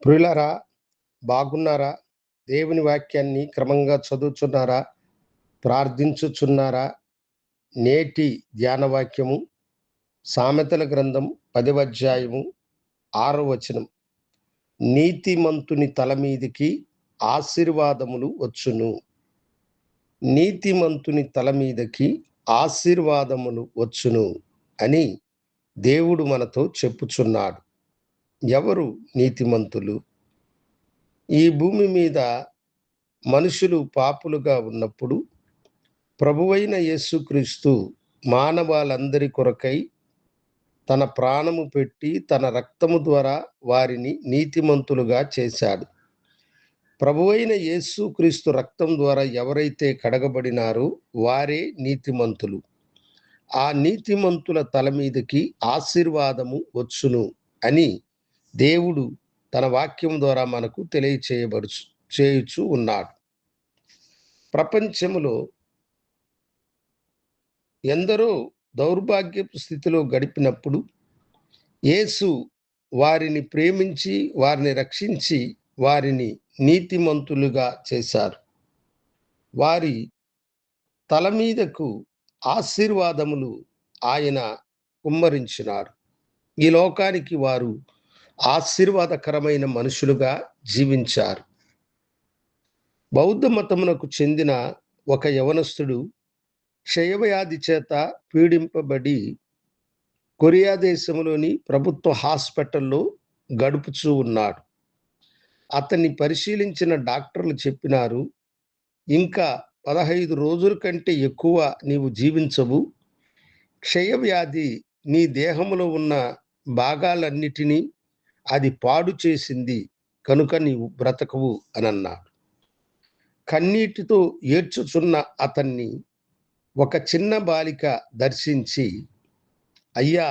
ప్రియులారా, బాగున్నారా? దేవుని వాక్యాన్ని క్రమంగా చదువుచున్నారా? ప్రార్థించుచున్నారా? నేటి ధ్యాన వాక్యము సామెతల గ్రంథం 10వ అధ్యాయము 6వ వచనం. నీతిమంతుని తల మీదికి ఆశీర్వాదములు వచ్చును. నీతిమంతుని తల మీదకి ఆశీర్వాదములు వచ్చును అని దేవుడు మనతో చెప్పుచున్నాడు. ఎవరు నీతిమంతులు? ఈ భూమి మీద మనుషులు పాపులుగా ఉన్నప్పుడు ప్రభువైన యేసుక్రీస్తు మానవాళందరి కొరకై తన ప్రాణము పెట్టి తన రక్తము ద్వారా వారిని నీతిమంతులుగా చేశాడు. ప్రభువైన యేసుక్రీస్తు రక్తం ద్వారా ఎవరైతే కడగబడినారో వారే నీతిమంతులు. ఆ నీతిమంతుల తల మీదకి ఆశీర్వాదము వచ్చును అని దేవుడు తన వాక్యం ద్వారా మనకు చేయుచు ఉన్నాడు. ప్రపంచములో ఎందరో దౌర్భాగ్యపు స్థితిలో గడిపినప్పుడు యేసు వారిని ప్రేమించి వారిని రక్షించి వారిని నీతిమంతులుగా చేశారు. వారి తల మీదకు ఆశీర్వాదములు ఆయన కుమ్మరించినారు. ఈ లోకానికి వారు ఆశీర్వాదకరమైన మనుషులుగా జీవించారు. బౌద్ధ మతమునకు చెందిన ఒక యవనస్తుడు క్షయవ్యాధి చేత పీడింపబడి కొరియా దేశంలోని ప్రభుత్వ హాస్పిటల్లో గడుపుచూ ఉన్నాడు. అతన్ని పరిశీలించిన డాక్టర్లు చెప్పినారు, ఇంకా 15 రోజుల కంటే ఎక్కువ నీవు జీవించవు. క్షయవ్యాధి నీ దేహంలో ఉన్న భాగాలన్నిటినీ అది పాడు చేసింది కనుక నీవు బ్రతకవు అని అన్నాడు. కన్నీటితో ఏడ్చుచున్న అతన్ని ఒక చిన్న బాలిక దర్శించి, అయ్యా,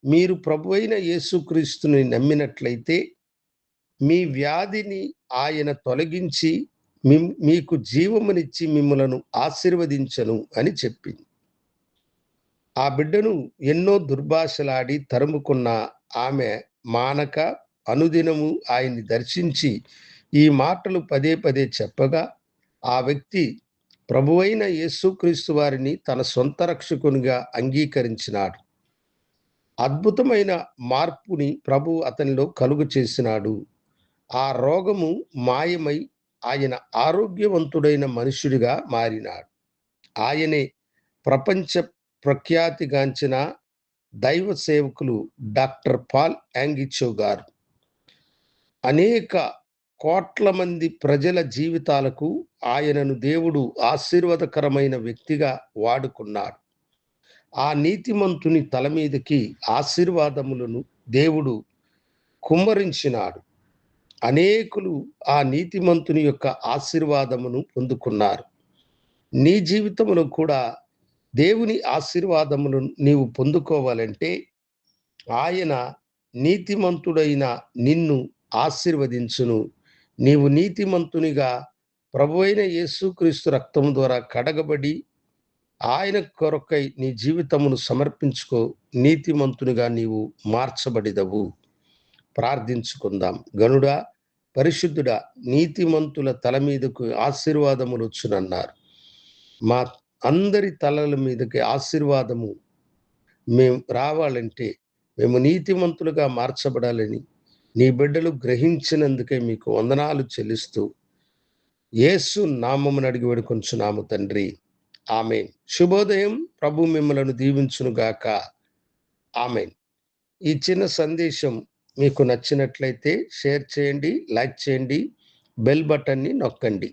మీరు ప్రభువైన యేసుక్రీస్తుని నమ్మినట్లయితే మీ వ్యాధిని ఆయన తొలగించి మీకు జీవమునిచ్చి మిమ్మలను ఆశీర్వదించను అని చెప్పింది. ఆ బిడ్డను ఎన్నో దుర్భాషలాడి తరుముకున్న ఆమె మానక అనుదినము ఆయన్ని దర్శించి ఈ మాటలు పదే పదే చెప్పగా ఆ వ్యక్తి ప్రభువైన యేసుక్రీస్తు వారిని తన సొంత రక్షకునిగా అంగీకరించినాడు. అద్భుతమైన మార్పుని ప్రభు అతనిలో కలుగు చేసినాడు. ఆ రోగము మాయమై ఆయన ఆరోగ్యవంతుడైన మనుష్యుడిగా మారినాడు. ఆయనే ప్రపంచ ప్రఖ్యాతిగాంచిన దైవ సేవకులు డాక్టర్ పాల్ యాంగిచో గారు. అనేక కోట్ల మంది ప్రజల జీవితాలకు ఆయనను దేవుడు ఆశీర్వాదకరమైన వ్యక్తిగా వాడుకున్నాడు. ఆ నీతిమంతుని తల మీదకి ఆశీర్వాదములను దేవుడు కుమ్మరించినాడు. అనేకులు ఆ నీతిమంతుని యొక్క ఆశీర్వాదమును పొందుకున్నారు. నీ జీవితంలో కూడా దేవుని ఆశీర్వాదములను నీవు పొందుకోవాలంటే ఆయన నీతిమంతుడైన నిన్ను ఆశీర్వదించును. నీవు నీతిమంతునిగా ప్రభువైన యేసుక్రీస్తు రక్తం ద్వారా కడగబడి ఆయన కొరకై నీ జీవితమును సమర్పించుకో. నీతిమంతునిగా నీవు మార్చబడిదవు. ప్రార్థించుకుందాం. గనుడా, పరిశుద్ధుడా, నీతిమంతుల తల మీదకు ఆశీర్వాదములు వచ్చునన్నారు. మా అందరి తలల మీదకి ఆశీర్వాదము మేము రావాలంటే మేము నీతిమంతులుగా మార్చబడాలని నీ బిడ్డలు గ్రహించినందుకే మీకు వందనాలు చెల్లిస్తూ యేసు నామమున అడిగి వేడుకొంచున్నాము తండ్రి. ఆమేన్. శుభోదయం. ప్రభు మిమ్మలను దీవించునుగాక. ఆమేన్. ఈ చిన్న సందేశం మీకు నచ్చినట్లయితే షేర్ చేయండి, లైక్ చేయండి, బెల్ బటన్ని నొక్కండి.